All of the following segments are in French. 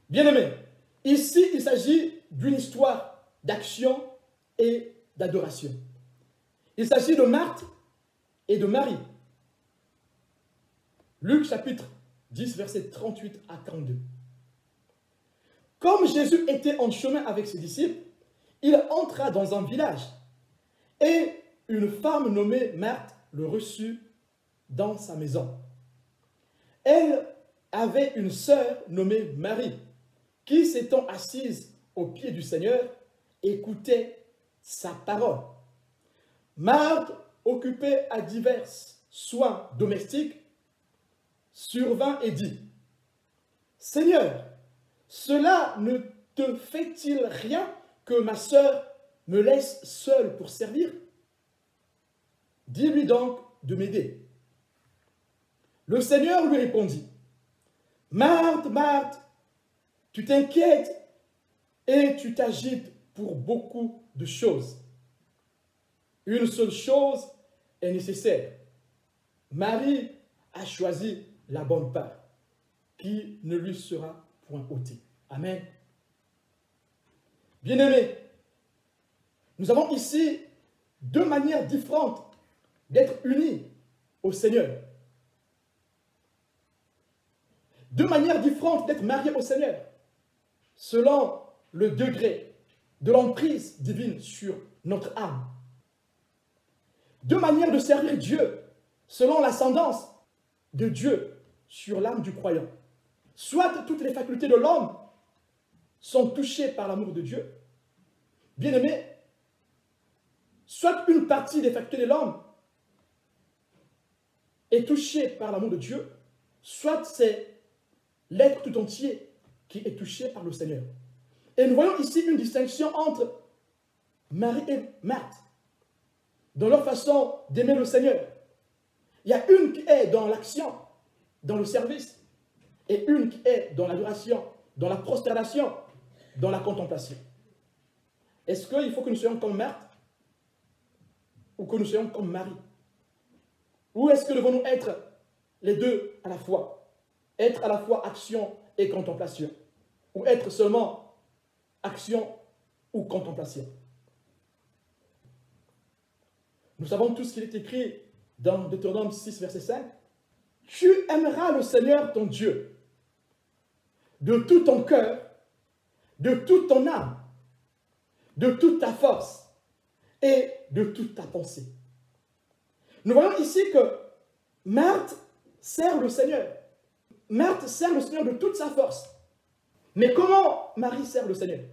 Bien-aimés, ici, il s'agit d'une histoire d'action et d'adoration. Il s'agit de Marthe et de Marie. Luc chapitre 10, versets 38 à 42. Comme Jésus était en chemin avec ses disciples, il entra dans un village et une femme nommée Marthe le reçut dans sa maison. Elle avait une sœur nommée Marie qui, s'étant assise aux pieds du Seigneur, écoutait sa parole. Marthe, occupée à divers soins domestiques, survint et dit, « Seigneur, cela ne te fait-il rien que ma sœur me laisse seule pour servir? Dis-lui donc de m'aider. » Le Seigneur lui répondit, « Marthe, Marthe, tu t'inquiètes et tu t'agites pour beaucoup de choses. Une seule chose est nécessaire. Marie a choisi la bonne part, qui ne lui sera point ôtée. » Amen. Bien-aimés, nous avons ici deux manières différentes d'être unis au Seigneur. Deux manières différentes d'être mariés au Seigneur, selon le degré de l'emprise divine sur notre âme. Deux manières de servir Dieu, selon l'ascendance de Dieu sur l'âme du croyant. Soit toutes les facultés de l'homme sont touchées par l'amour de Dieu, bien-aimé, soit une partie des facultés de l'homme est touchée par l'amour de Dieu, soit c'est l'être tout entier qui est touché par le Seigneur. Et nous voyons ici une distinction entre Marie et Marthe dans leur façon d'aimer le Seigneur. Il y a une qui est dans l'action, dans le service, et une qui est dans l'adoration, dans la prosternation, dans la contemplation. Est-ce qu'il faut que nous soyons comme Marthe ou que nous soyons comme Marie? Ou est-ce que devons-nous être les deux à la fois? Être à la fois action et contemplation? Ou être seulement action ou contemplation? Nous savons tous qu'il est écrit dans Deutéronome 6, verset 5. « Tu aimeras le Seigneur ton Dieu de tout ton cœur, de toute ton âme, de toute ta force et de toute ta pensée. » Nous voyons ici que Marthe sert le Seigneur. Marthe sert le Seigneur de toute sa force. Mais comment Marie sert le Seigneur?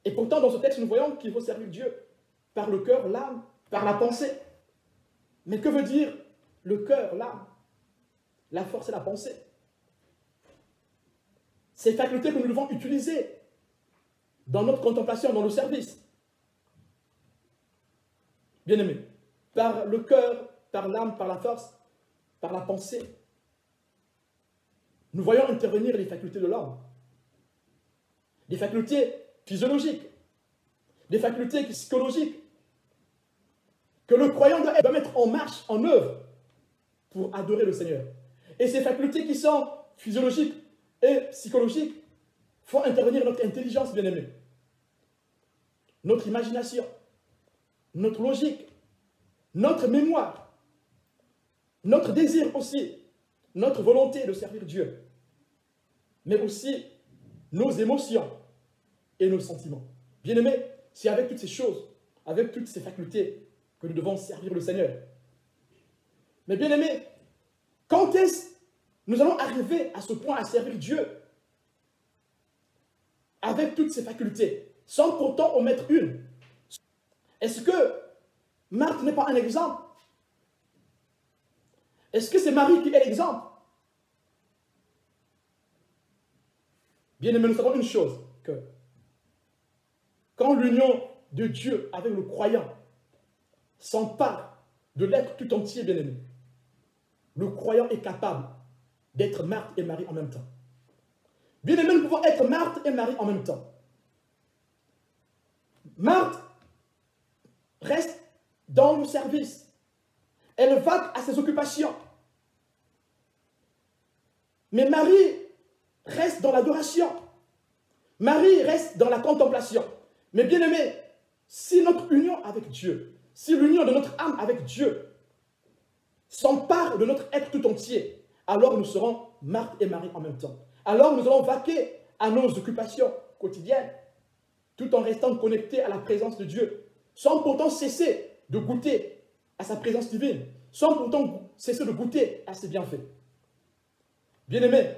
Et pourtant, dans ce texte, nous voyons qu'il faut servir Dieu par le cœur, l'âme, par la pensée. Mais que veut dire le cœur, l'âme, la force et la pensée? Ces facultés que nous devons utiliser dans notre contemplation, dans le service. Bien-aimés, par le cœur, par l'âme, par la force, par la pensée, nous voyons intervenir les facultés de l'homme. Des facultés physiologiques, des facultés psychologiques, que le croyant doit mettre en marche, en œuvre, pour adorer le Seigneur. Et ces facultés qui sont physiologiques et psychologiques font intervenir notre intelligence, bien-aimée, notre imagination, notre logique, notre mémoire, notre désir aussi, notre volonté de servir Dieu, mais aussi nos émotions et nos sentiments. Bien-aimés, c'est avec toutes ces choses, avec toutes ces facultés que nous devons servir le Seigneur. Mais bien-aimés, quand est-ce que nous allons arriver à ce point à servir Dieu avec toutes ces facultés, sans pourtant en mettre une? Est-ce que Marthe n'est pas un exemple? Est-ce que c'est Marie qui est l'exemple? Bien-aimés, nous savons une chose, que quand l'union de Dieu avec le croyant s'empare de l'être tout entier, bien-aimé, le croyant est capable d'être Marthe et Marie en même temps. Bien-aimés, nous pouvons être Marthe et Marie en même temps. Marthe reste dans le service. Elle va à ses occupations. Mais Marie reste dans l'adoration. Marie reste dans la contemplation. Mais bien aimé, si notre union avec Dieu, si l'union de notre âme avec Dieu s'empare de notre être tout entier, alors nous serons Marthe et Marie en même temps. Alors nous allons vaquer à nos occupations quotidiennes, tout en restant connectés à la présence de Dieu, sans pourtant cesser de goûter à sa présence divine, sans pourtant cesser de goûter à ses bienfaits. Bien-aimés,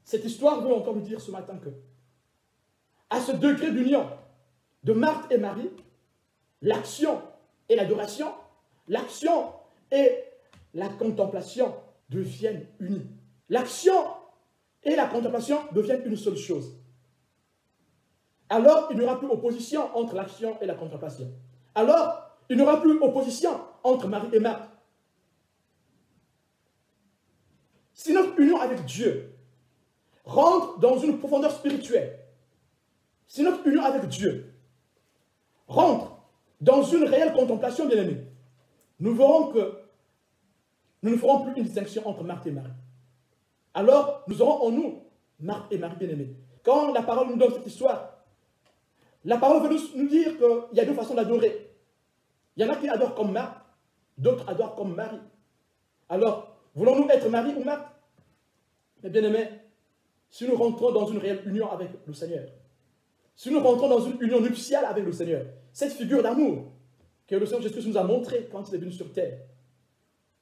cette histoire veut encore nous dire ce matin que, à ce degré d'union de Marthe et Marie, l'action et l'adoration, l'action et la contemplation deviennent unies. L'action et la contemplation deviennent une seule chose. Alors, il n'y aura plus opposition entre l'action et la contemplation. Alors, il n'y aura plus opposition entre Marie et Marthe. Si notre union avec Dieu rentre dans une profondeur spirituelle, si notre union avec Dieu rentre dans une réelle contemplation, bien-aimés, nous verrons que nous ne ferons plus une distinction entre Marthe et Marie. Alors, nous aurons en nous Marthe et Marie, bien-aimés. Quand la parole nous donne cette histoire, la parole veut nous dire qu'il y a deux façons d'adorer. Il y en a qui adorent comme Marthe, d'autres adorent comme Marie. Alors, voulons-nous être Marie ou Marthe? Mais bien-aimés, si nous rentrons dans une réelle union avec le Seigneur, si nous rentrons dans une union nuptiale avec le Seigneur, cette figure d'amour que le Seigneur Jésus nous a montrée quand il est venu sur terre,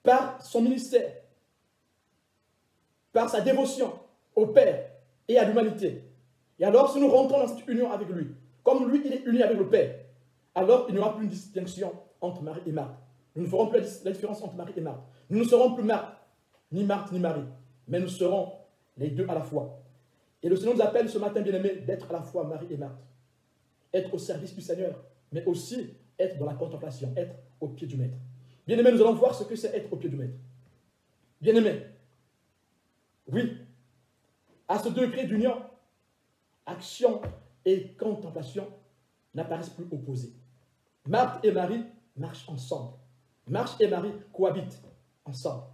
par son ministère, par sa dévotion au Père et à l'humanité. Et alors, si nous rentrons dans cette union avec lui, comme lui, il est uni avec le Père, alors il n'y aura plus une distinction entre Marie et Marthe. Nous ne ferons plus la différence entre Marie et Marthe. Nous ne serons plus Marthe, ni Marie, mais nous serons les deux à la fois. Et le Seigneur nous appelle ce matin, bien-aimés, d'être à la fois Marie et Marthe. Être au service du Seigneur, mais aussi être dans la contemplation, être au pied du Maître. Bien-aimés, nous allons voir ce que c'est être au pied du Maître. Bien-aimés, oui, à ce degré d'union, action et contemplation n'apparaissent plus opposés. Marthe et Marie marchent ensemble. Marthe et Marie cohabitent ensemble.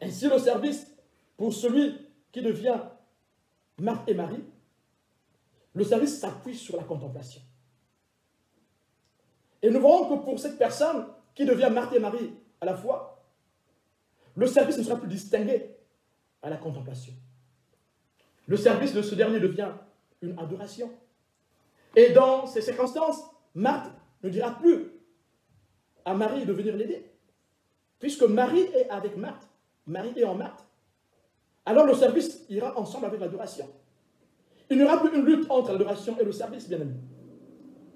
Ainsi, le service pour celui qui devient Marthe et Marie, le service s'appuie sur la contemplation. Et nous verrons que pour cette personne qui devient Marthe et Marie à la fois, le service ne sera plus distingué à la contemplation. Le service de ce dernier devient une adoration. Et dans ces circonstances, Marthe ne dira plus à Marie de venir l'aider, puisque Marie est avec Marthe, Marie est en Marthe. Alors le service ira ensemble avec l'adoration. Il n'y aura plus une lutte entre l'adoration et le service, bien aimé.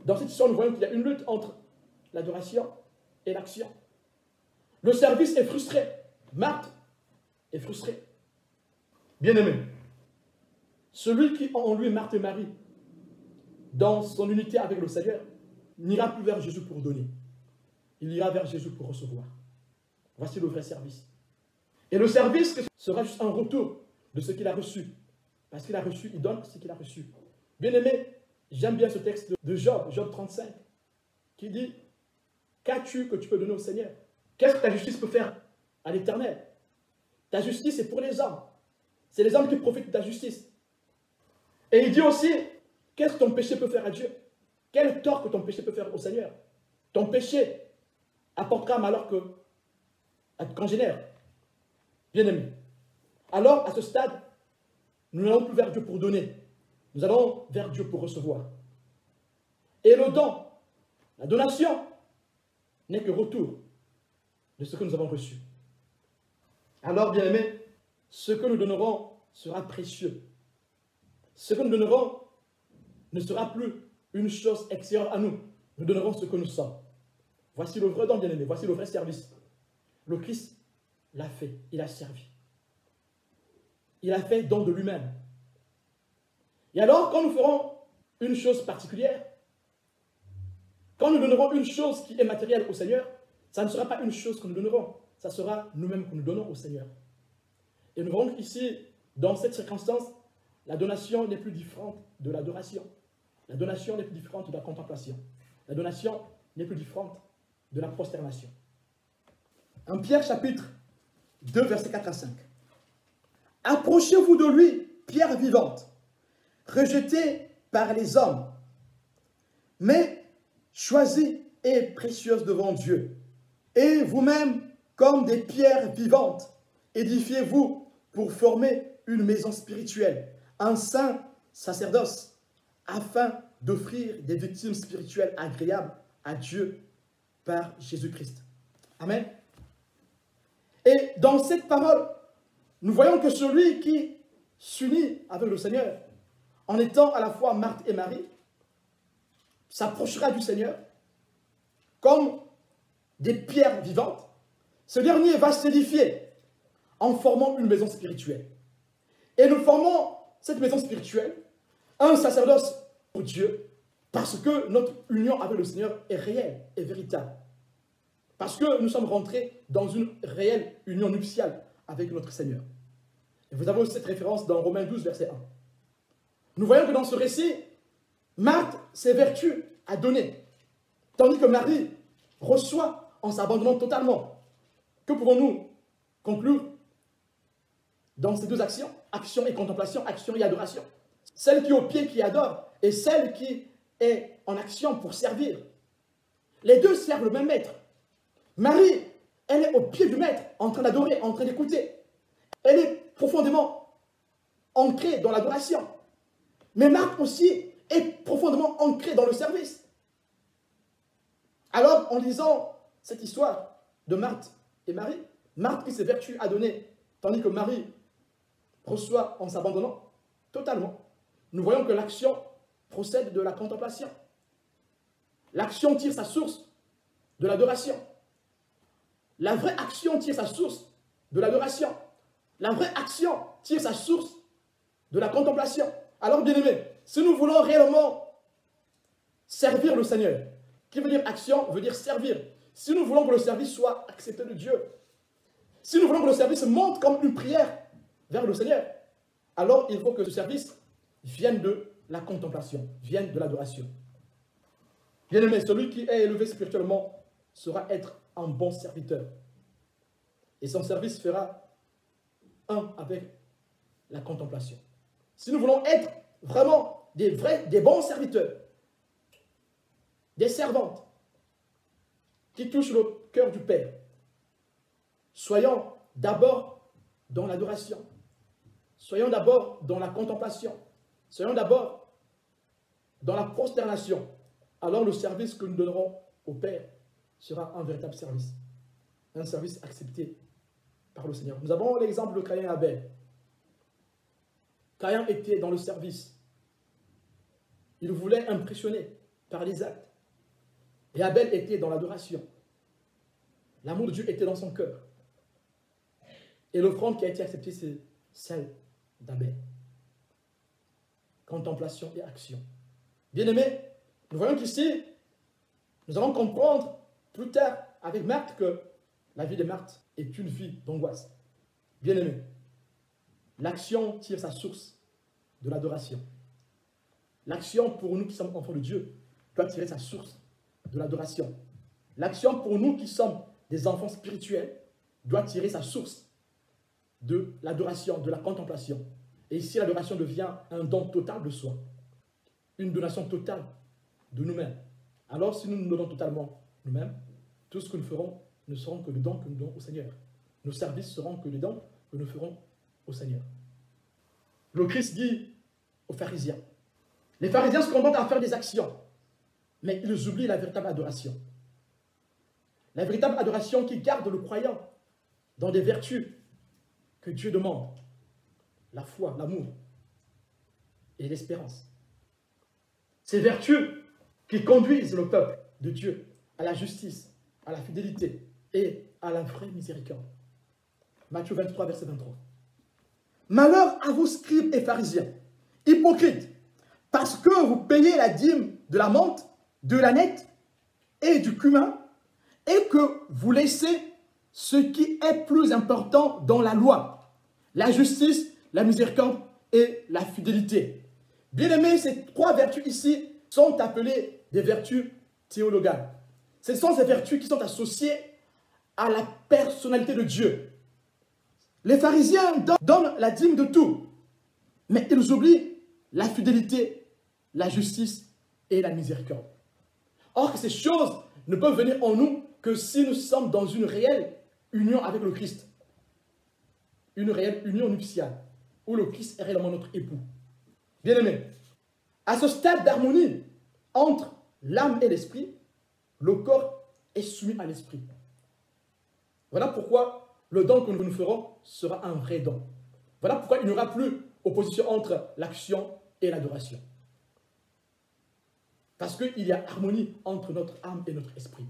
Dans cette histoire, nous voyons qu'il y a une lutte entre l'adoration et l'action. Le service est frustré. Marthe est frustrée. Bien aimé, celui qui a en lui Marthe et Marie, dans son unité avec le Seigneur, n'ira plus vers Jésus pour donner. Il ira vers Jésus pour recevoir. Voici le vrai service. Et le service sera juste un retour de ce qu'il a reçu. Parce qu'il a reçu, il donne ce qu'il a reçu. Bien aimé, j'aime bien ce texte de Job, Job 35, qui dit « Qu'as-tu que tu peux donner au Seigneur? Qu'est-ce que ta justice peut faire à l'Éternel? Ta justice est pour les hommes. C'est les hommes qui profitent de ta justice. » Et il dit aussi « Qu'est-ce que ton péché peut faire à Dieu? Quel tort que ton péché peut faire au Seigneur? Ton péché apportera malheur à ton congénère. » Bien-aimé, alors à ce stade, nous n'allons plus vers Dieu pour donner. Nous allons vers Dieu pour recevoir. Et le don, la donation, n'est que retour de ce que nous avons reçu. Alors, bien-aimés, ce que nous donnerons sera précieux. Ce que nous donnerons ne sera plus une chose extérieure à nous. Nous donnerons ce que nous sommes. Voici le vrai don, bien-aimé. Voici le vrai service. Le Christ l'a fait. Il a servi. Il a fait don de lui-même. Et alors, quand nous ferons une chose particulière, quand nous donnerons une chose qui est matérielle au Seigneur, ça ne sera pas une chose que nous donnerons, ça sera nous-mêmes que nous donnons au Seigneur. Et nous verrons qu'ici, dans cette circonstance, la donation n'est plus différente de l'adoration. La donation n'est plus différente de la contemplation. La donation n'est plus différente de la prosternation. En Pierre chapitre 2, versets 4 à 5. Approchez-vous de lui, pierre vivante, rejetée par les hommes, mais choisie et précieuse devant Dieu. Et vous-même, comme des pierres vivantes, édifiez-vous pour former une maison spirituelle, un saint sacerdoce, afin d'offrir des victimes spirituelles agréables à Dieu par Jésus-Christ. Amen. Et dans cette parole, nous voyons que celui qui s'unit avec le Seigneur, en étant à la fois Marthe et Marie, s'approchera du Seigneur comme des pierres vivantes. Ce dernier va s'édifier en formant une maison spirituelle. Et nous formons cette maison spirituelle, un sacerdoce pour Dieu, parce que notre union avec le Seigneur est réelle et véritable. Parce que nous sommes rentrés dans une réelle union nuptiale avec notre Seigneur. Et vous avez aussi cette référence dans Romains 12, verset 1. Nous voyons que dans ce récit, Marthe, ses vertus a donné, tandis que Marie reçoit en s'abandonnant totalement. Que pouvons-nous conclure dans ces deux actions? Action et contemplation, action et adoration. Celle qui est au pied qui adore et celle qui est en action pour servir. Les deux servent le même maître. Marie, elle est au pied du maître, en train d'adorer, en train d'écouter. Elle est profondément ancrée dans l'adoration. Mais Marthe aussi est profondément ancrée dans le service. Alors, en lisant cette histoire de Marthe et Marie, Marthe qui ses vertus a donné, tandis que Marie reçoit en s'abandonnant totalement, nous voyons que l'action procède de la contemplation. L'action tire sa source de l'adoration. La vraie action tire sa source de l'adoration. La vraie action tire sa source de la contemplation. Alors, bien-aimés, si nous voulons réellement servir le Seigneur, qui veut dire action, veut dire servir. Si nous voulons que le service soit accepté de Dieu, si nous voulons que le service monte comme une prière vers le Seigneur, alors il faut que ce service vienne de la contemplation, vienne de l'adoration. Bien-aimé, celui qui est élevé spirituellement sera être un bon serviteur. Et son service fera un avec la contemplation. Si nous voulons être vraiment des bons serviteurs, des servantes qui touchent le cœur du Père, soyons d'abord dans l'adoration, soyons d'abord dans la contemplation, soyons d'abord dans la prosternation. Alors le service que nous donnerons au Père sera un véritable service, un service accepté par le Seigneur. Nous avons l'exemple de Caïn et Abel. Caïn était dans le service. Il voulait impressionner par les actes. Et Abel était dans l'adoration. L'amour de Dieu était dans son cœur. Et l'offrande qui a été acceptée, c'est celle d'Abel. Contemplation et action. Bien-aimés, nous voyons qu'ici, nous allons comprendre plus tard avec Marthe que la vie de Marthe est une vie d'angoisse. Bien-aimés, l'action tire sa source de l'adoration. L'action pour nous qui sommes enfants de Dieu doit tirer sa source de l'adoration. L'action pour nous qui sommes des enfants spirituels doit tirer sa source de l'adoration, de la contemplation. Et ici, l'adoration devient un don total de soi, une donation totale de nous-mêmes. Alors, si nous nous donnons totalement nous-mêmes, tout ce que nous ferons ne seront que des dons que nous donnons au Seigneur. Nos services seront que des dons que nous ferons au Seigneur. Le Christ dit aux pharisiens, les pharisiens se contentent à faire des actions, mais ils oublient la véritable adoration. La véritable adoration qui garde le croyant dans des vertus que Dieu demande. La foi, l'amour et l'espérance. Ces vertus qui conduisent le peuple de Dieu à la justice, à la fidélité et à la vraie miséricorde. Matthieu 23, verset 23. Malheur à vous, scribes et pharisiens, hypocrites, parce que vous payez la dîme de la menthe, de l'ânette et du cumin, et que vous laissez ce qui est plus important dans la loi, la justice, la miséricorde et la fidélité. Bien-aimés, ces trois vertus ici sont appelées des vertus théologales. Ce sont ces vertus qui sont associées à la personnalité de Dieu. Les pharisiens donnent la dîme de tout, mais ils oublient la fidélité, la justice et la miséricorde. Or que ces choses ne peuvent venir en nous que si nous sommes dans une réelle union avec le Christ. Une réelle union nuptiale, où le Christ est réellement notre époux. Bien-aimés, à ce stade d'harmonie entre l'âme et l'esprit, le corps est soumis à l'esprit. Voilà pourquoi le don que nous ferons sera un vrai don. Voilà pourquoi il n'y aura plus opposition entre l'action et l'adoration. Parce qu'il y a harmonie entre notre âme et notre esprit.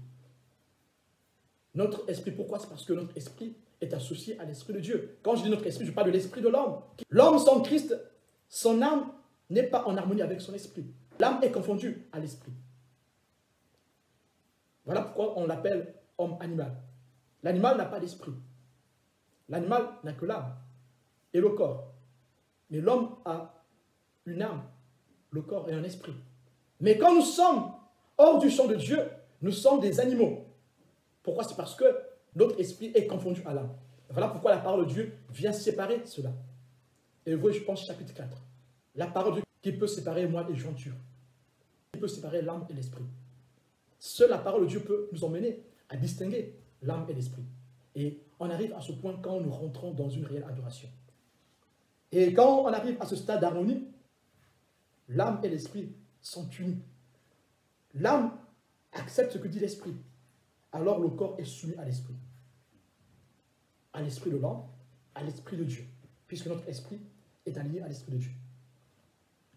Notre esprit, pourquoi? C'est parce que notre esprit est associé à l'esprit de Dieu. Quand je dis notre esprit, je parle de l'esprit de l'homme. L'homme sans Christ, son âme n'est pas en harmonie avec son esprit. L'âme est confondue à l'esprit. Voilà pourquoi on l'appelle homme animal. L'animal n'a pas d'esprit. L'animal n'a que l'âme et le corps. Mais l'homme a une âme, le corps et un esprit. Mais quand nous sommes hors du champ de Dieu, nous sommes des animaux. Pourquoi? C'est parce que notre esprit est confondu à l'âme. Voilà pourquoi la parole de Dieu vient séparer cela. Et vous voyez, je pense, chapitre 4. La parole de Dieu qui peut séparer moi et jointure. Qui peut séparer l'âme et l'esprit. Seule la parole de Dieu peut nous emmener à distinguer l'âme et l'esprit. Et on arrive à ce point quand nous rentrons dans une réelle adoration. Et quand on arrive à ce stade d'harmonie, l'âme et l'esprit sont unis. L'âme accepte ce que dit l'esprit. Alors le corps est soumis à l'esprit. À l'esprit de l'homme, à l'esprit de Dieu. Puisque notre esprit est aligné à l'esprit de Dieu.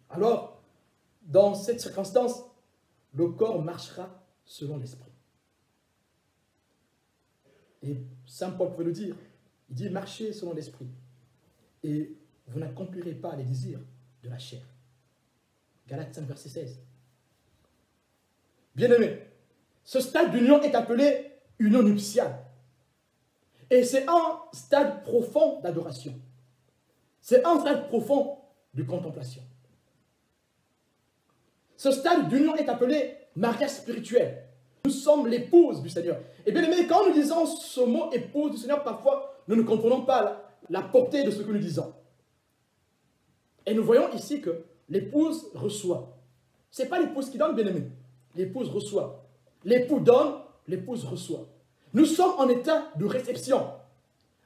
Alors, dans cette circonstance, le corps marchera selon l'esprit. Et Saint Paul peut le dire. Il dit, marchez selon l'esprit. Et vous n'accomplirez pas les désirs de la chair. Galates 5, verset 16. Bien-aimés, ce stade d'union est appelé union nuptiale. Et c'est un stade profond d'adoration. C'est un stade profond de contemplation. Ce stade d'union est appelé mariage spirituel. Nous sommes l'épouse du Seigneur. Et bien aimé, quand nous disons ce mot épouse du Seigneur, parfois nous ne comprenons pas la portée de ce que nous disons. Et nous voyons ici que l'épouse reçoit. Ce n'est pas l'épouse qui donne, bien aimé. L'épouse reçoit. L'époux donne, l'épouse reçoit. Nous sommes en état de réception.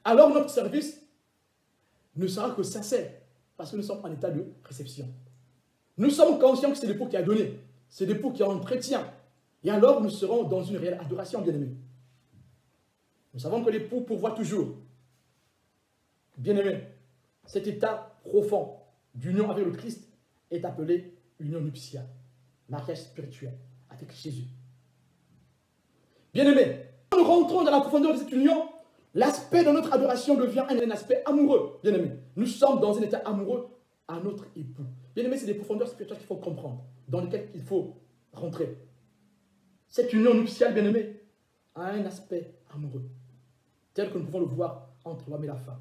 Alors notre service ne sera que sincère, parce que nous sommes en état de réception. Nous sommes conscients que c'est l'époux qui a donné, c'est l'époux qui entretient. Et alors nous serons dans une réelle adoration, bien-aimés. Nous savons que l'époux pourvoit toujours. Bien-aimés, cet état profond d'union avec le Christ est appelé union nuptiale, mariage spirituel avec Jésus. Bien-aimés, quand nous rentrons dans la profondeur de cette union, l'aspect de notre adoration devient un aspect amoureux. Bien-aimés, nous sommes dans un état amoureux à notre époux. Bien-aimés, c'est des profondeurs spirituelles qu'il faut comprendre, dans lesquelles il faut rentrer. Cette union nuptiale, bien-aimés, a un aspect amoureux, tel que nous pouvons le voir entre l'homme et la femme.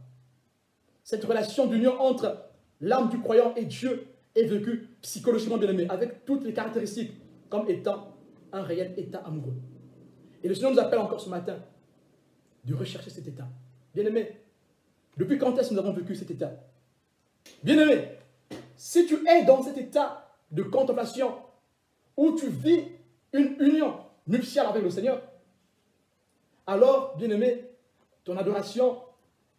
Cette relation d'union entre l'âme du croyant et Dieu est vécue psychologiquement, bien-aimés, avec toutes les caractéristiques, comme étant un réel état amoureux. Et le Seigneur nous appelle encore ce matin de rechercher cet état. Bien-aimés, depuis quand est-ce que nous avons vécu cet état? Bien-aimés, si tu es dans cet état de contemplation où tu vis une union nuptiale avec le Seigneur, alors, bien-aimé, ton adoration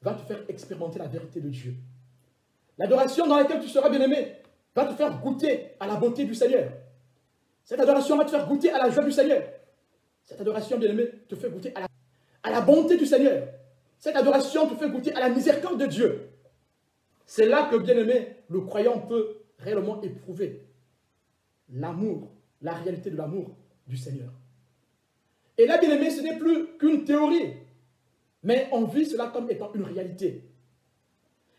va te faire expérimenter la vérité de Dieu. L'adoration dans laquelle tu seras, bien-aimé, va te faire goûter à la beauté du Seigneur. Cette adoration va te faire goûter à la joie du Seigneur. Cette adoration, bien-aimé, te fait goûter à la bonté du Seigneur. Cette adoration te fait goûter à la miséricorde de Dieu. C'est là que, bien-aimé, le croyant peut réellement éprouver l'amour, la réalité de l'amour du Seigneur. Et là, bien-aimé, ce n'est plus qu'une théorie, mais on vit cela comme étant une réalité.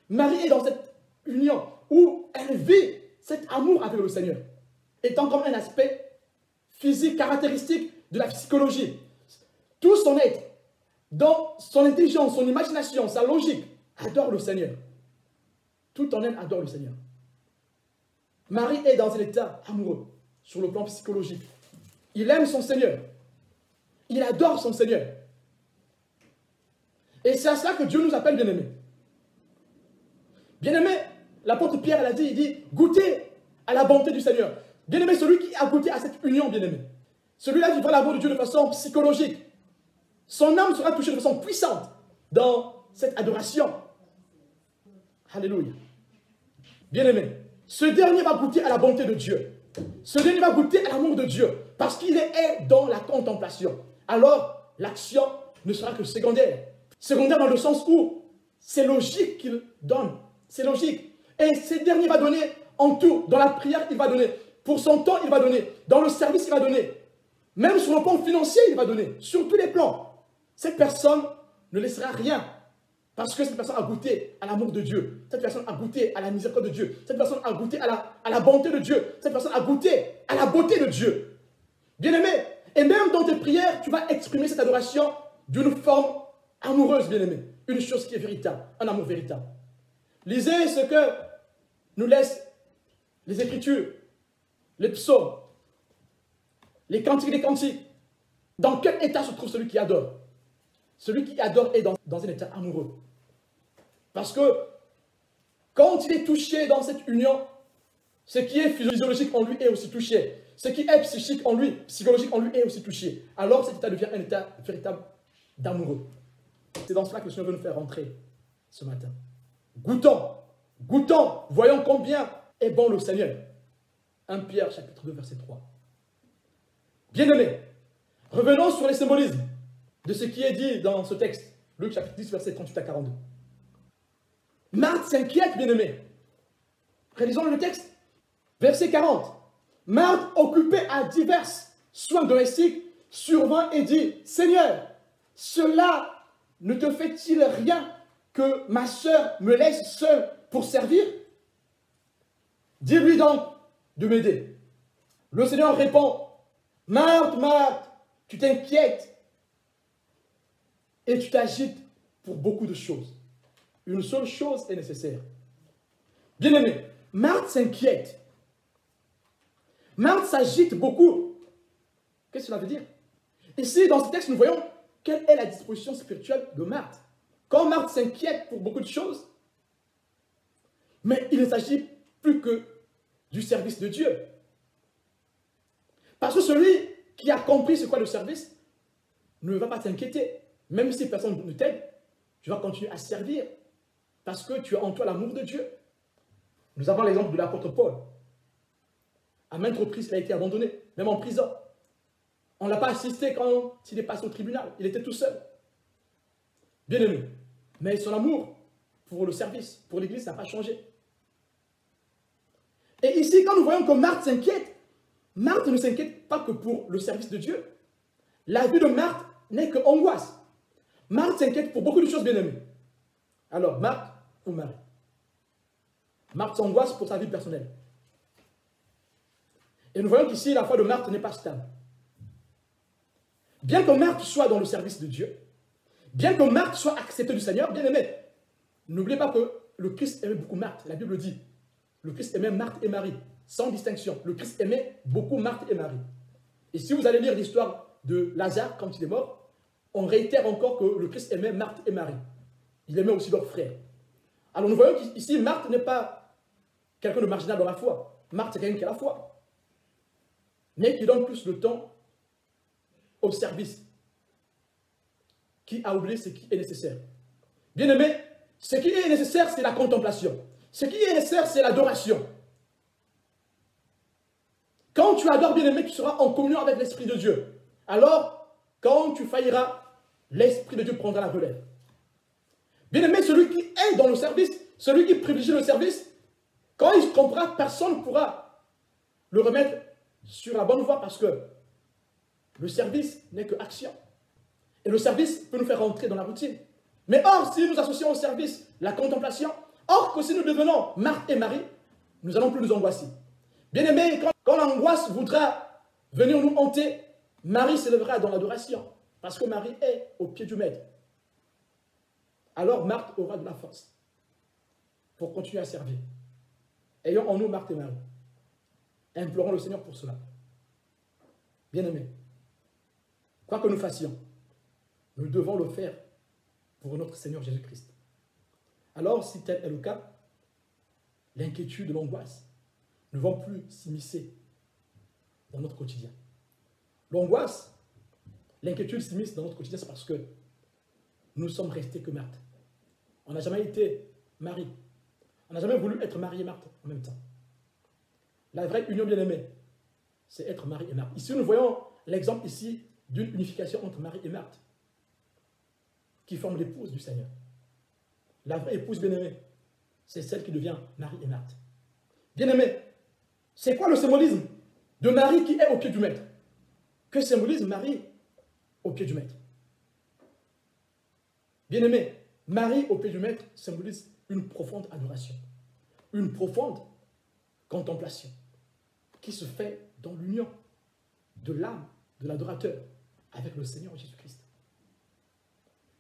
Marie est dans cette union où elle vit cet amour avec le Seigneur, étant comme un aspect physique, caractéristique de la psychologie. Tout son être, dans son intelligence, son imagination, sa logique, adore le Seigneur. Tout en elle adore le Seigneur. Marie est dans un état amoureux, sur le plan psychologique. Il aime son Seigneur. Il adore son Seigneur. Et c'est à cela que Dieu nous appelle bien-aimés. Bien-aimés, l'apôtre Pierre l'a dit, il dit, goûtez à la bonté du Seigneur. Bien-aimé, celui qui a goûté à cette union, bien-aimé, celui-là vivra l'amour de Dieu de façon psychologique. Son âme sera touchée de façon puissante dans cette adoration. Alléluia. Bien-aimé, ce dernier va goûter à la bonté de Dieu. Ce dernier va goûter à l'amour de Dieu parce qu'il est dans la contemplation. Alors, l'action ne sera que secondaire. Secondaire dans le sens où c'est logique qu'il donne. C'est logique. Et ce dernier va donner en tout. Dans la prière, il va donner. Pour son temps, il va donner. Dans le service, il va donner. Même sur le plan financier, il va donner. Sur tous les plans. Cette personne ne laissera rien. Parce que cette personne a goûté à l'amour de Dieu. Cette personne a goûté à la miséricorde de Dieu. Cette personne a goûté à la bonté de Dieu. Cette personne a goûté à la beauté de Dieu. Bien-aimé, et même dans tes prières, tu vas exprimer cette adoration d'une forme amoureuse, bien-aimé. Une chose qui est véritable, un amour véritable. Lisez ce que nous laissent les Écritures, les psaumes, les cantiques des cantiques. Dans quel état se trouve celui qui adore? Celui qui adore est dans un état amoureux. Parce que quand il est touché dans cette union, ce qui est physiologique en lui est aussi touché. Ce qui est psychique en lui, psychologique en lui est aussi touché. Alors cet état devient un état véritable d'amoureux. C'est dans cela que le Seigneur veut nous faire rentrer ce matin. Goûtons, goûtons, voyons combien est bon le Seigneur. 1 Pierre chapitre 2 verset 3. Bien-aimés, revenons sur les symbolismes de ce qui est dit dans ce texte. Luc chapitre 10 verset 38 à 42. Marthe s'inquiète, bien-aimés. Réalisons le texte. Verset 40. Marthe, occupée à divers soins domestiques, survint et dit, Seigneur, cela ne te fait-il rien que ma sœur me laisse seule pour servir? Dis-lui donc de m'aider. Le Seigneur répond, Marthe, Marthe, tu t'inquiètes et tu t'agites pour beaucoup de choses. Une seule chose est nécessaire. Bien-aimé, Marthe s'inquiète. Marthe s'agite beaucoup. Qu'est-ce que cela veut dire? Ici, dans ce texte, nous voyons quelle est la disposition spirituelle de Marthe. Quand Marthe s'inquiète pour beaucoup de choses, mais il ne s'agit plus que du service de Dieu. Parce que celui qui a compris ce qu'est le service ne va pas s'inquiéter. Même si personne ne t'aide, tu vas continuer à servir. Parce que tu as en toi l'amour de Dieu. Nous avons l'exemple de l'apôtre Paul. À maintes reprises, il a été abandonné, même en prison. On ne l'a pas assisté quand il est passé au tribunal. Il était tout seul. Bien aimé. Mais son amour pour le service, pour l'Église, n'a pas changé. Et ici, quand nous voyons que Marthe s'inquiète, Marthe ne s'inquiète pas que pour le service de Dieu. La vie de Marthe n'est que angoisse. Marthe s'inquiète pour beaucoup de choses, bien aimées. Alors, Marthe ou Marie? Marthe s'angoisse pour sa vie personnelle. Et nous voyons qu'ici, la foi de Marthe n'est pas stable. Bien que Marthe soit dans le service de Dieu, bien que Marthe soit acceptée du Seigneur, bien aimé, n'oubliez pas que le Christ aimait beaucoup Marthe. La Bible dit, le Christ aimait Marthe et Marie, sans distinction. Le Christ aimait beaucoup Marthe et Marie. Et si vous allez lire l'histoire de Lazare quand il est mort, on réitère encore que le Christ aimait Marthe et Marie. Il aimait aussi leurs frères. Alors nous voyons qu'ici, Marthe n'est pas quelqu'un de marginal dans la foi. Marthe, c'est quelqu'un qui a la foi, mais qui donne plus de temps au service, qui a oublié ce qui est nécessaire. Bien aimé, ce qui est nécessaire, c'est la contemplation. Ce qui est nécessaire, c'est l'adoration. Quand tu adores, bien aimé, tu seras en communion avec l'Esprit de Dieu. Alors, quand tu failliras, l'Esprit de Dieu prendra la relève. Bien aimé, celui qui est dans le service, celui qui privilégie le service, quand il se trompera, personne ne pourra le remettre sur la bonne voie parce que le service n'est que action. Et le service peut nous faire rentrer dans la routine. Mais or, si nous associons au service la contemplation, or que si nous devenons Marthe et Marie, nous n'allons plus nous angoisser. Bien aimé, quand l'angoisse voudra venir nous hanter, Marie s'élèvera dans l'adoration. Parce que Marie est au pied du Maître. Alors Marthe aura de la force pour continuer à servir. Ayons en nous Marthe et Marie. Implorons le Seigneur pour cela. Bien-aimés, quoi que nous fassions, nous devons le faire pour notre Seigneur Jésus-Christ. Alors, si tel est le cas, l'inquiétude, l'angoisse ne vont plus s'immiscer dans notre quotidien. L'angoisse, l'inquiétude s'immisce dans notre quotidien, c'est parce que nous sommes restés que Marthe. On n'a jamais été mari. On n'a jamais voulu être Marie et Marthe en même temps. La vraie union bien-aimée, c'est être Marie et Marthe. Ici, nous voyons l'exemple ici d'une unification entre Marie et Marthe, qui forment l'épouse du Seigneur. La vraie épouse bien-aimée, c'est celle qui devient Marie et Marthe. Bien-aimée, c'est quoi le symbolisme de Marie qui est au pied du Maître? Que symbolise Marie au pied du Maître? Bien-aimé, Marie au pied du Maître symbolise une profonde adoration, une profonde contemplation qui se fait dans l'union de l'âme de l'adorateur avec le Seigneur Jésus-Christ.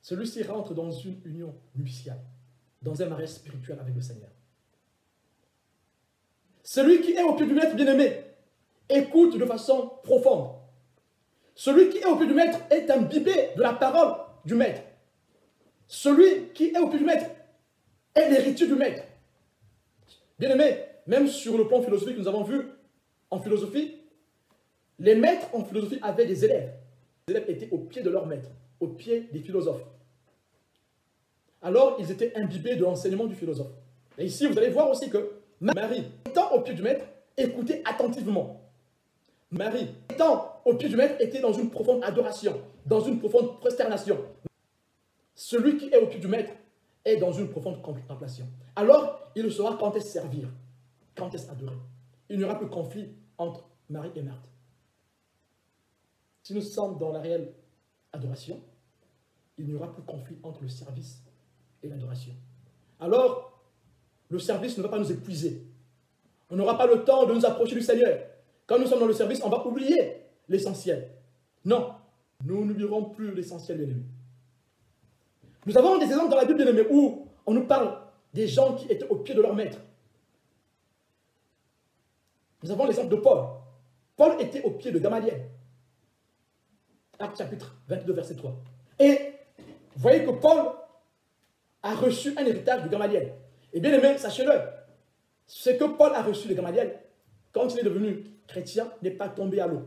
Celui-ci rentre dans une union nuptiale, dans un mariage spirituel avec le Seigneur. Celui qui est au pied du Maître, bien-aimé, écoute de façon profonde. Celui qui est au pied du Maître est imbibé de la parole du Maître. Celui qui est au pied du Maître est l'héritier du Maître. Bien-aimé, même sur le plan philosophique, nous avons vu en philosophie, les maîtres en philosophie avaient des élèves. Les élèves étaient au pied de leur maître, au pied des philosophes. Alors, ils étaient imbibés de l'enseignement du philosophe. Et ici, vous allez voir aussi que Marie, étant au pied du Maître, écoutait attentivement. Marie, étant au pied du Maître, était dans une profonde adoration, dans une profonde prosternation. Celui qui est au pied du Maître est dans une profonde contemplation. Alors, il saura quand est-ce servir, quand est-ce adorer. Il n'y aura plus de conflit entre Marie et Marthe. Si nous sommes dans la réelle adoration, il n'y aura plus de conflit entre le service et l'adoration. Alors, le service ne va pas nous épuiser. On n'aura pas le temps de nous approcher du Seigneur. Quand nous sommes dans le service, on va oublier l'essentiel. Non, nous n'oublierons plus l'essentiel, bien-aimé. Nous avons des exemples dans la Bible, bien-aimé, où on nous parle des gens qui étaient au pied de leur maître. Nous avons l'exemple de Paul. Paul était au pied de Gamaliel. Acte chapitre 22, verset 3. Et vous voyez que Paul a reçu un héritage de Gamaliel. Et bien aimé, sachez-le, ce que Paul a reçu de Gamaliel, quand il est devenu chrétien, n'est pas tombé à l'eau.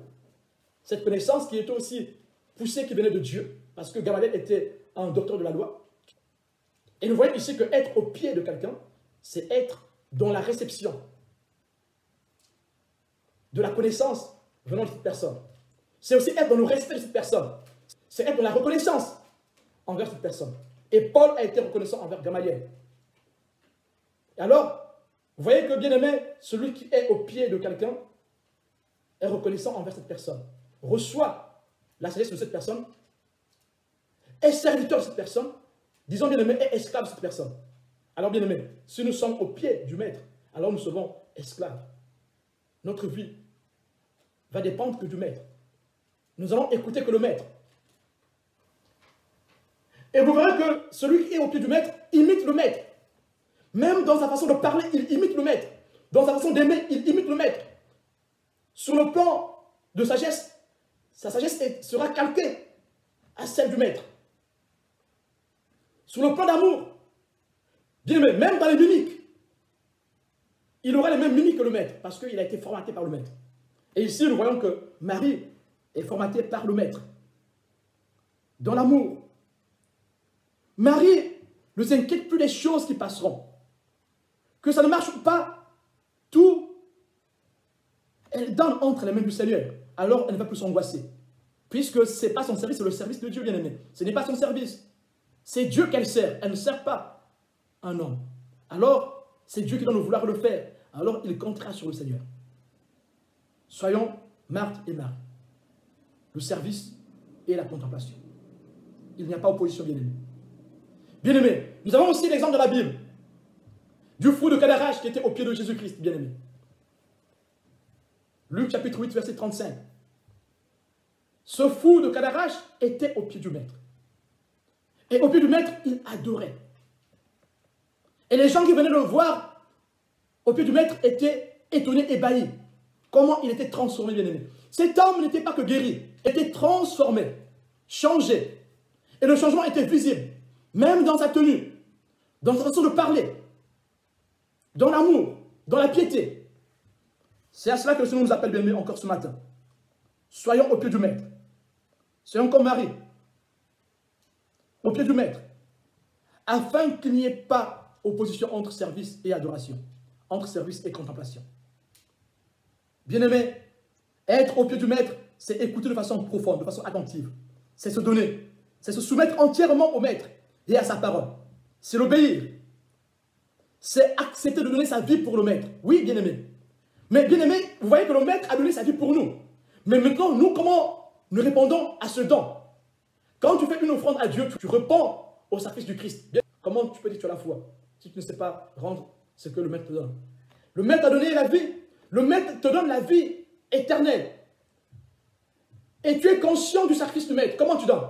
Cette connaissance qui était aussi poussée, qui venait de Dieu, parce que Gamaliel était un docteur de la loi. Et nous voyons ici que être au pied de quelqu'un, c'est être dans la réception de la connaissance venant de cette personne. C'est aussi être dans le respect de cette personne. C'est être dans la reconnaissance envers cette personne. Et Paul a été reconnaissant envers Gamaliel. Et alors, vous voyez que, bien aimé, celui qui est au pied de quelqu'un est reconnaissant envers cette personne, reçoit la sagesse de cette personne, est serviteur de cette personne, disons bien aimé, est esclave de cette personne. Alors, bien aimé, si nous sommes au pied du maître, alors nous serons esclaves. Notre vie va dépendre que du maître. Nous allons écouter que le maître. Et vous verrez que celui qui est au pied du maître imite le maître. Même dans sa façon de parler, il imite le maître. Dans sa façon d'aimer, il imite le maître. Sur le plan de sagesse, sa sagesse sera calquée à celle du maître. Sur le plan d'amour, bien aimé, même dans les mimiques, il aura les mêmes mimiques que le maître, parce qu'il a été formaté par le maître. Et ici, nous voyons que Marie est formatée par le maître. Dans l'amour, Marie ne s'inquiète plus des choses qui passeront. Que ça ne marche pas, tout, elle donne entre les mains du Seigneur. Alors, elle ne va plus s'angoisser. Puisque ce n'est pas son service, c'est le service de Dieu, bien-aimé. Ce n'est pas son service. C'est Dieu qu'elle sert. Elle ne sert pas un homme. Alors, c'est Dieu qui doit nous vouloir le faire. Alors, il comptera sur le Seigneur. Soyons Marthe et Marie. Le service et la contemplation. Il n'y a pas opposition, bien-aimé. Bien-aimé, nous avons aussi l'exemple de la Bible du fou de Cadarache qui était au pied de Jésus-Christ, bien-aimé. Luc chapitre 8, verset 35. Ce fou de Cadarache était au pied du maître. Et au pied du maître, il adorait. Et les gens qui venaient le voir au pied du maître étaient étonnés, ébahis. Comment il était transformé, bien-aimé. Cet homme n'était pas que guéri, était transformé, changé. Et le changement était visible, même dans sa tenue, dans sa façon de parler, dans l'amour, dans la piété. C'est à cela que le Seigneur nous appelle, bien-aimés, encore ce matin. Soyons au pied du Maître. Soyons comme Marie. Au pied du Maître. Afin qu'il n'y ait pas opposition entre service et adoration. Entre service et contemplation. Bien-aimés, être au pied du Maître, c'est écouter de façon profonde, de façon attentive. C'est se donner. C'est se soumettre entièrement au Maître et à sa parole. C'est l'obéir. C'est accepter de donner sa vie pour le Maître. Oui, bien-aimés. Mais bien-aimés, vous voyez que le Maître a donné sa vie pour nous. Mais maintenant, nous, comment nous répondons à ce don? Quand tu fais une offrande à Dieu, tu réponds au sacrifice du Christ. Bien, comment tu peux dire que tu as la foi si tu ne sais pas rendre ce que le Maître te donne? Le Maître a donné la vie. Le Maître te donne la vie éternelle. Et tu es conscient du sacrifice du Maître. Comment tu donnes?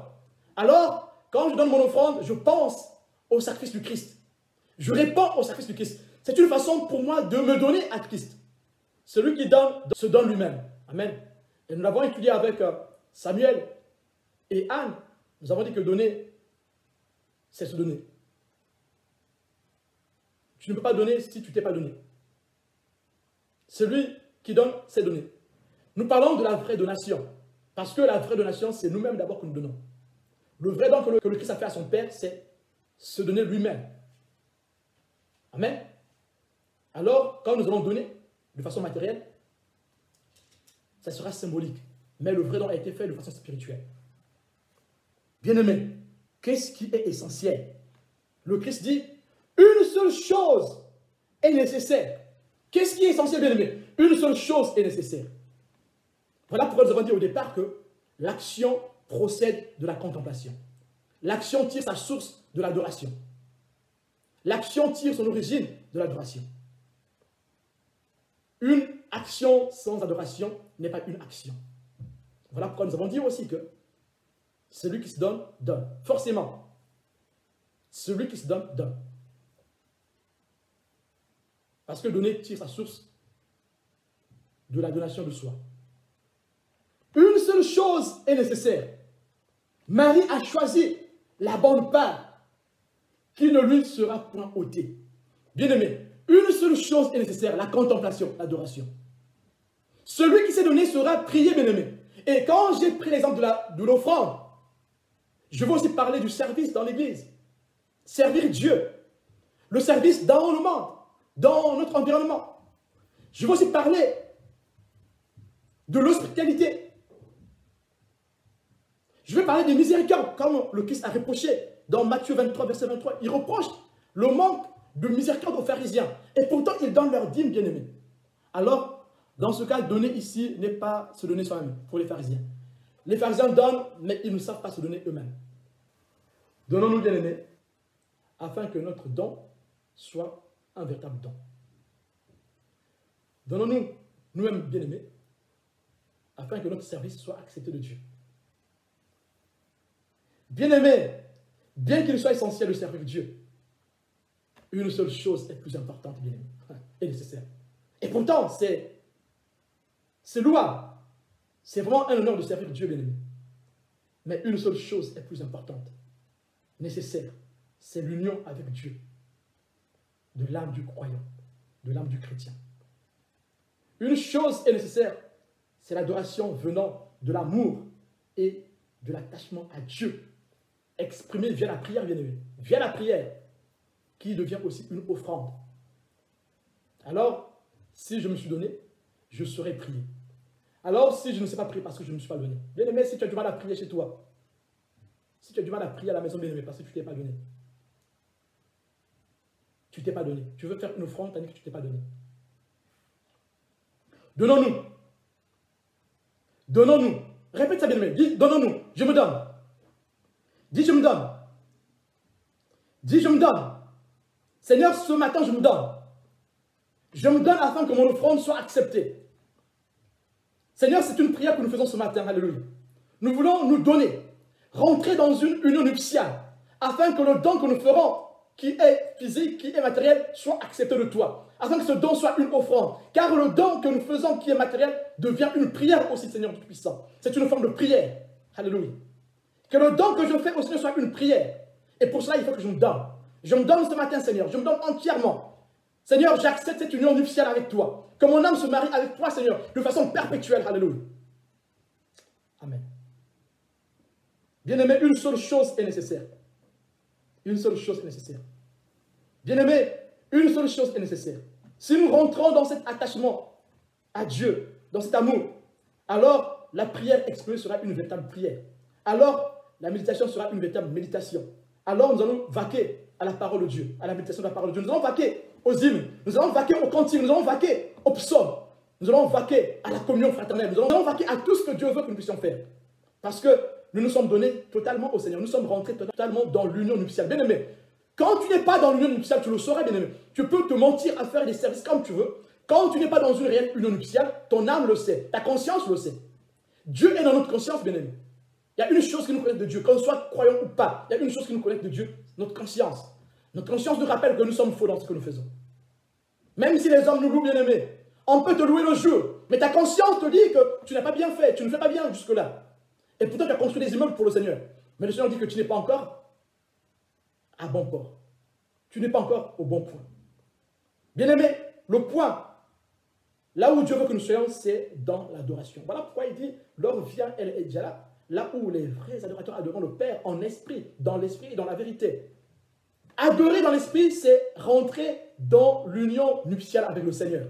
Alors, quand je donne mon offrande, je pense au sacrifice du Christ. Je réponds au sacrifice du Christ. C'est une façon pour moi de me donner à Christ. Celui qui donne se donne lui-même. Amen. Et nous l'avons étudié avec Samuel et Anne. Nous avons dit que donner, c'est se donner. Tu ne peux pas donner si tu ne t'es pas donné. Celui qui donne, c'est donner. Nous parlons de la vraie donation. Parce que la vraie donation, c'est nous-mêmes d'abord que nous donnons. Le vrai don que le Christ a fait à son Père, c'est se donner lui-même. Amen. Alors, quand nous allons donner de façon matérielle, ça sera symbolique. Mais le vrai don a été fait de façon spirituelle. Bien-aimé, qu'est-ce qui est essentiel? Le Christ dit, une seule chose est nécessaire. Qu'est-ce qui est essentiel, bien-aimé? Une seule chose est nécessaire. Voilà pourquoi nous avons dit au départ que l'action procède de la contemplation. L'action tire sa source de l'adoration. L'action tire son origine de l'adoration. Une action sans adoration n'est pas une action. Voilà pourquoi nous avons dit aussi que celui qui se donne, donne. Forcément, celui qui se donne, donne. Parce que donner tire sa source de la donation de soi. Une seule chose est nécessaire. Marie a choisi la bonne part qui ne lui sera point ôtée. Bien-aimé, une seule chose est nécessaire, la contemplation, l'adoration. Celui qui s'est donné sera prié, bien-aimé. Et quand j'ai pris l'exemple de l'offrande, je veux aussi parler du service dans l'église. Servir Dieu. Le service dans le monde, dans notre environnement. Je veux aussi parler de l'hospitalité. Je vais parler des miséricordes, comme le Christ a reproché dans Matthieu 23, verset 23. Il reproche le manque de miséricorde aux pharisiens. Et pourtant, ils donnent leur dîme, bien-aimés. Alors, dans ce cas, donner ici n'est pas se donner soi-même pour les pharisiens. Les pharisiens donnent, mais ils ne savent pas se donner eux-mêmes. Donnons-nous, bien-aimés, afin que notre don soit un véritable don. Donnons-nous nous-mêmes, bien-aimés, afin que notre service soit accepté de Dieu. Bien-aimés, bien qu'il soit essentiel de servir Dieu, une seule chose est plus importante, bien-aimés, et nécessaire. Et pourtant, c'est louable. C'est vraiment un honneur de servir Dieu, bien-aimés. Mais une seule chose est plus importante, nécessaire, c'est l'union avec Dieu, de l'âme du croyant, de l'âme du chrétien. Une chose est nécessaire, c'est l'adoration venant de l'amour et de l'attachement à Dieu, exprimé via la prière, bien-aimé, via la prière, qui devient aussi une offrande. Alors, si je me suis donné, je serai prié. Alors, si je ne sais pas prier parce que je ne me suis pas donné, bien-aimé, si tu as du mal à prier chez toi, si tu as du mal à prier à la maison, bien-aimé, parce que tu ne t'es pas donné, tu ne t'es pas donné. Tu veux faire une offrande, tandis que tu ne t'es pas donné. Donnons-nous. Donnons-nous. Répète ça, bien-aimé. Dis, donnons-nous. Je me donne. Dis, je me donne. Dis, je me donne. Seigneur, ce matin, je me donne. Je me donne afin que mon offrande soit acceptée. Seigneur, c'est une prière que nous faisons ce matin. Alléluia. Nous voulons nous donner. Rentrer dans une union nuptiale. Afin que le don que nous ferons, qui est physique, qui est matériel, soit accepté de toi. Afin que ce don soit une offrande. Car le don que nous faisons, qui est matériel, devient une prière aussi, Seigneur Tout-Puissant. C'est une forme de prière. Alléluia. Que le don que je fais au Seigneur soit une prière. Et pour cela, il faut que je me donne. Je me donne ce matin, Seigneur. Je me donne entièrement. Seigneur, j'accepte cette union nuptiale avec toi. Que mon âme se marie avec toi, Seigneur, de façon perpétuelle. Alléluia. Amen. Bien-aimé, une seule chose est nécessaire. Une seule chose est nécessaire. Bien-aimé, une seule chose est nécessaire. Si nous rentrons dans cet attachement à Dieu, dans cet amour, alors la prière exprimée sera une véritable prière. Alors la méditation sera une véritable méditation. Alors nous allons vaquer à la parole de Dieu, à la méditation de la parole de Dieu. Nous allons vaquer aux hymnes, nous allons vaquer aux cantiques, nous allons vaquer aux psaumes, nous allons vaquer à la communion fraternelle, nous allons vaquer à tout ce que Dieu veut que nous puissions faire. Parce que nous nous sommes donnés totalement au Seigneur, nous sommes rentrés totalement dans l'union nuptiale. Bien-aimé, quand tu n'es pas dans l'union nuptiale, tu le sauras, bien-aimé. Tu peux te mentir à faire des services comme tu veux. Quand tu n'es pas dans une réelle union nuptiale, ton âme le sait, ta conscience le sait. Dieu est dans notre conscience, bien-aimé. Il y a une chose qui nous connecte de Dieu, qu'on soit croyant ou pas. Il y a une chose qui nous connecte de Dieu, notre conscience. Notre conscience nous rappelle que nous sommes faux dans ce que nous faisons. Même si les hommes nous louent, bien-aimé, on peut te louer le jour, mais ta conscience te dit que tu n'as pas bien fait, tu ne fais pas bien jusque-là. Et pourtant, tu as construit des immeubles pour le Seigneur. Mais le Seigneur dit que tu n'es pas encore à bon port. Tu n'es pas encore au bon point. Bien-aimé, le point, là où Dieu veut que nous soyons, c'est dans l'adoration. Voilà pourquoi il dit, l'heure vient, elle est déjà là. Là où les vrais adorateurs adorent le Père en esprit et dans la vérité. Adorer dans l'esprit, c'est rentrer dans l'union nuptiale avec le Seigneur.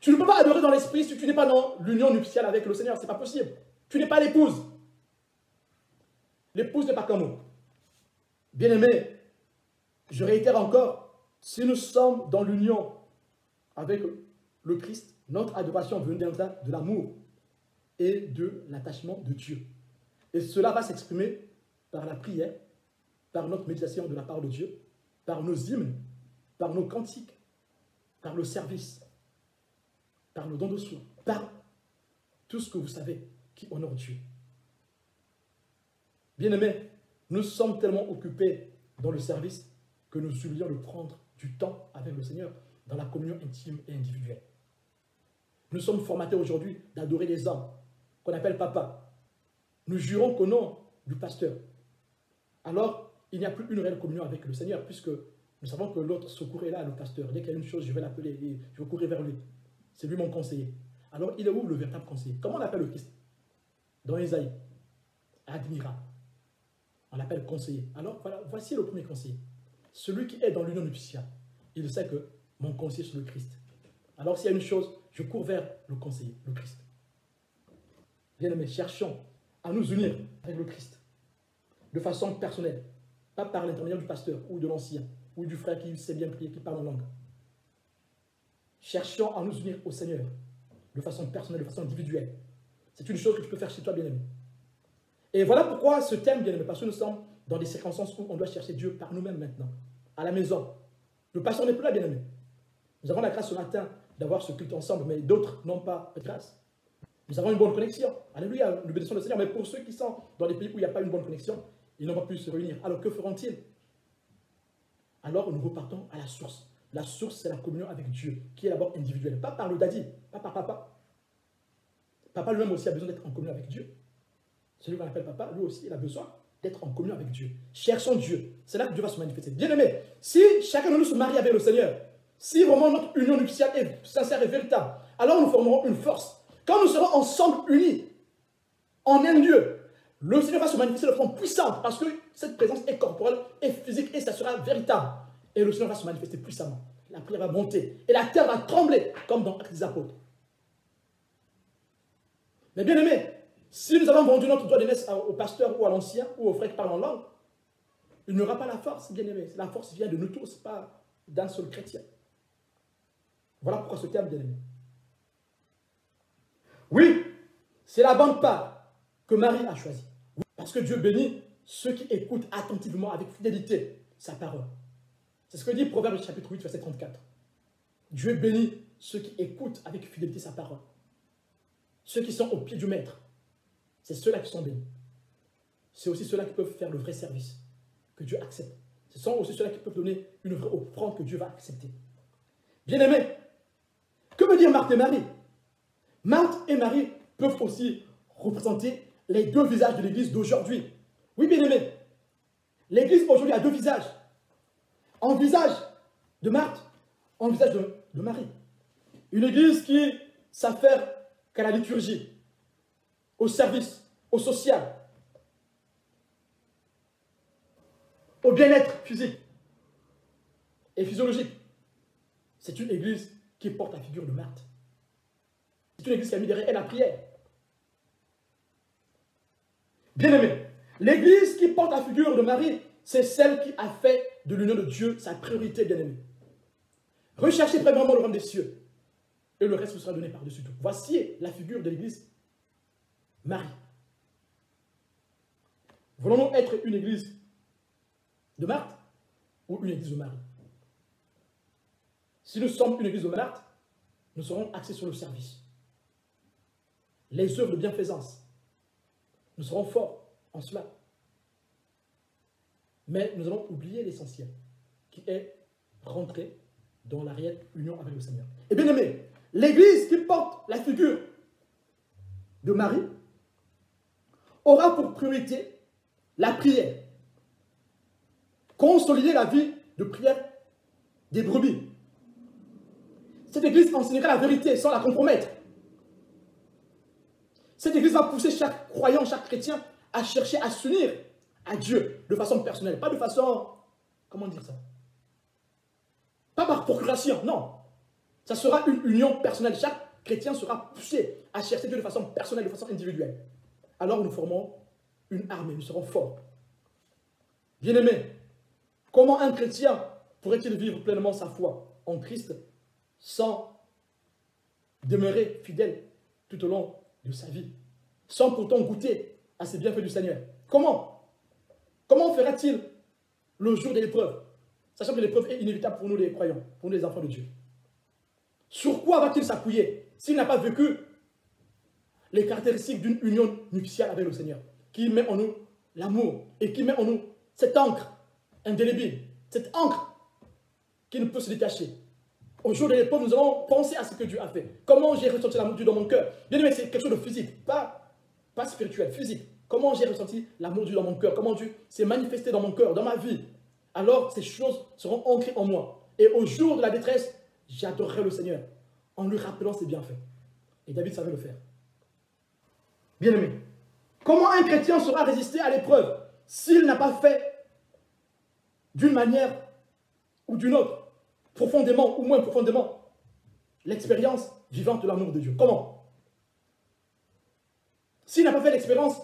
Tu ne peux pas adorer dans l'esprit si tu n'es pas dans l'union nuptiale avec le Seigneur. Ce n'est pas possible. Tu n'es pas l'épouse. L'épouse n'est pas comme nous. Bien-aimé, je réitère encore, si nous sommes dans l'union avec le Christ, notre adoration viendra de l'amour et de l'attachement de Dieu. Et cela va s'exprimer par la prière, par notre méditation de la parole de Dieu, par nos hymnes, par nos cantiques, par le service, par le don de soi, par tout ce que vous savez qui honore Dieu. Bien-aimés, nous sommes tellement occupés dans le service que nous oublions de prendre du temps avec le Seigneur dans la communion intime et individuelle. Nous sommes formatés aujourd'hui d'adorer les hommes qu'on appelle papa. Nous jurons qu'au nom du pasteur. Alors, il n'y a plus une réelle communion avec le Seigneur puisque nous savons que l'autre secours est là, le pasteur. Dès qu'il y a une chose, je vais l'appeler et je vais courir vers lui. C'est lui mon conseiller. Alors, il est où le véritable conseiller? Comment on appelle le Christ? Dans Isaïe, Admira. On l'appelle conseiller. Alors, voilà, voici le premier conseiller. Celui qui est dans l'union nuptiale. Il sait que mon conseiller, c'est le Christ. Alors, s'il y a une chose, je cours vers le conseiller, le Christ. Bien-aimés, cherchons à nous unir avec le Christ de façon personnelle, pas par l'intermédiaire du pasteur ou de l'ancien ou du frère qui sait bien prier, qui parle en langue. Cherchons à nous unir au Seigneur de façon personnelle, de façon individuelle. C'est une chose que tu peux faire chez toi, bien-aimé. Et voilà pourquoi ce thème, bien-aimé, parce que nous sommes dans des circonstances où on doit chercher Dieu par nous-mêmes maintenant, à la maison. Le pasteur n'est plus là, bien-aimé. Nous avons la grâce ce matin d'avoir ce culte ensemble, mais d'autres n'ont pas de grâce. Nous avons une bonne connexion. Alléluia, nous bénissons le Seigneur. Mais pour ceux qui sont dans des pays où il n'y a pas une bonne connexion, ils n'ont pas pu se réunir. Alors que feront-ils? Alors nous repartons à la source. La source, c'est la communion avec Dieu, qui est d'abord individuelle. Pas par le daddy, pas par papa. Papa lui-même aussi a besoin d'être en communion avec Dieu. Celui qu'on appelle papa, lui aussi, il a besoin d'être en communion avec Dieu. Cherchons Dieu. C'est là que Dieu va se manifester. Bien-aimé, si chacun de nous se marie avec le Seigneur, si vraiment notre union nuptiale est sincère et véritable, alors nous formerons une force. Quand nous serons ensemble unis, en un lieu, le Seigneur va se manifester de façon puissante parce que cette présence est corporelle, est physique et ça sera véritable. Et le Seigneur va se manifester puissamment. La prière va monter et la terre va trembler comme dans Actes des Apôtres. Mais bien aimé, si nous avons vendu notre doigt d'aînesse au pasteur ou à l'ancien ou au frère qui parle en langue, il n'y aura pas la force, bien aimé. La force vient de nous tous, pas d'un seul chrétien. Voilà pourquoi ce terme, bien aimé. Oui, c'est la bonne part que Marie a choisie. Parce que Dieu bénit ceux qui écoutent attentivement avec fidélité sa parole. C'est ce que dit Proverbe chapitre 8, verset 34. Dieu bénit ceux qui écoutent avec fidélité sa parole. Ceux qui sont au pied du maître, c'est ceux-là qui sont bénis. C'est aussi ceux-là qui peuvent faire le vrai service que Dieu accepte. Ce sont aussi ceux-là qui peuvent donner une vraie offrande que Dieu va accepter. Bien-aimés, que veut dire Marthe et Marie? Marthe et Marie peuvent aussi représenter les deux visages de l'Église d'aujourd'hui. Oui, bien-aimés, l'Église aujourd'hui a deux visages. Un visage de Marthe, en visage de Marie. Une église qui s'affaire qu'à la liturgie, au service, au social, au bien-être physique et physiologique. C'est une église qui porte la figure de Marthe. C'est une église qui a mis derrière elle la prière. Bien-aimé, l'église qui porte la figure de Marie, c'est celle qui a fait de l'union de Dieu sa priorité, bien-aimé. Recherchez premièrement le royaume des cieux, et le reste vous sera donné par-dessus tout. Voici la figure de l'église Marie. Voulons-nous être une église de Marthe ou une église de Marie? Si nous sommes une église de Marthe, nous serons axés sur le service, les œuvres de bienfaisance. Nous serons forts en cela. Mais nous allons oublier l'essentiel, qui est rentrer dans la réelle union avec le Seigneur. Et bien aimé, l'église qui porte la figure de Marie aura pour priorité la prière. Consolider la vie de prière des brebis. Cette église enseignera la vérité sans la compromettre. Cette église va pousser chaque croyant, chaque chrétien à chercher à s'unir à Dieu de façon personnelle, pas de façon, comment dire ça? Pas par procuration, non. Ça sera une union personnelle. Chaque chrétien sera poussé à chercher Dieu de façon personnelle, de façon individuelle. Alors nous formons une armée, nous serons forts. Bien-aimés, comment un chrétien pourrait-il vivre pleinement sa foi en Christ sans demeurer fidèle tout au long de sa vie, sans pourtant goûter à ces bienfaits du Seigneur? Comment fera-t-il le jour de l'épreuve, sachant que l'épreuve est inévitable pour nous les croyants, pour nous les enfants de Dieu? Sur quoi va-t-il s'appuyer s'il n'a pas vécu les caractéristiques d'une union nuptiale avec le Seigneur, qui met en nous l'amour et qui met en nous cette encre indélébile, cette encre qui ne peut se détacher? Au jour de l'épreuve, nous allons penser à ce que Dieu a fait. Comment j'ai ressenti l'amour de Dieu dans mon cœur? Bien aimé, c'est quelque chose de physique, pas spirituel, physique. Comment j'ai ressenti l'amour de Dieu dans mon cœur? Comment Dieu s'est manifesté dans mon cœur, dans ma vie? Alors, ces choses seront ancrées en moi. Et au jour de la détresse, j'adorerai le Seigneur en lui rappelant ses bienfaits. Et David savait le faire. Bien aimé, comment un chrétien saura résister à l'épreuve s'il n'a pas fait d'une manière ou d'une autre, profondément ou moins profondément, l'expérience vivante de l'amour de Dieu? Comment? S'il n'a pas fait l'expérience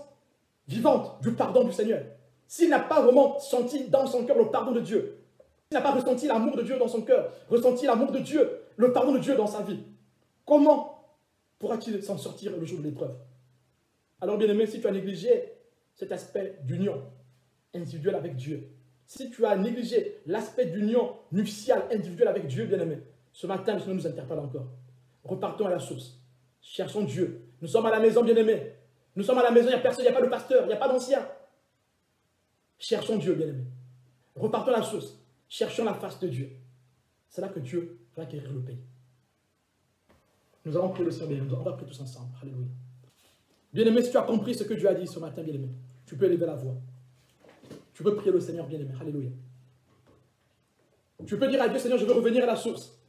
vivante du pardon du Seigneur, s'il n'a pas vraiment senti dans son cœur le pardon de Dieu, s'il n'a pas ressenti l'amour de Dieu dans son cœur, ressenti l'amour de Dieu, le pardon de Dieu dans sa vie, comment pourra-t-il s'en sortir le jour de l'épreuve? Alors bien aimé, si tu as négligé cet aspect d'union individuelle avec Dieu, si tu as négligé l'aspect d'union nuptiale individuelle avec Dieu, bien aimé, ce matin, le Seigneur nous interpelle encore. Repartons à la source. Cherchons Dieu. Nous sommes à la maison, bien aimé. Nous sommes à la maison, il n'y a personne, il n'y a pas de pasteur, il n'y a pas d'ancien. Cherchons Dieu, bien aimé. Repartons à la source. Cherchons la face de Dieu. C'est là que Dieu va guérir le pays. Nous allons prier le Seigneur, bien aimé. On va prier tous ensemble. Alléluia. Bien aimé, si tu as compris ce que Dieu a dit ce matin, bien aimé, tu peux élever la voix. Tu peux prier le Seigneur, bien aimé. Alléluia. Tu peux dire à Dieu, Seigneur, je veux revenir à la source.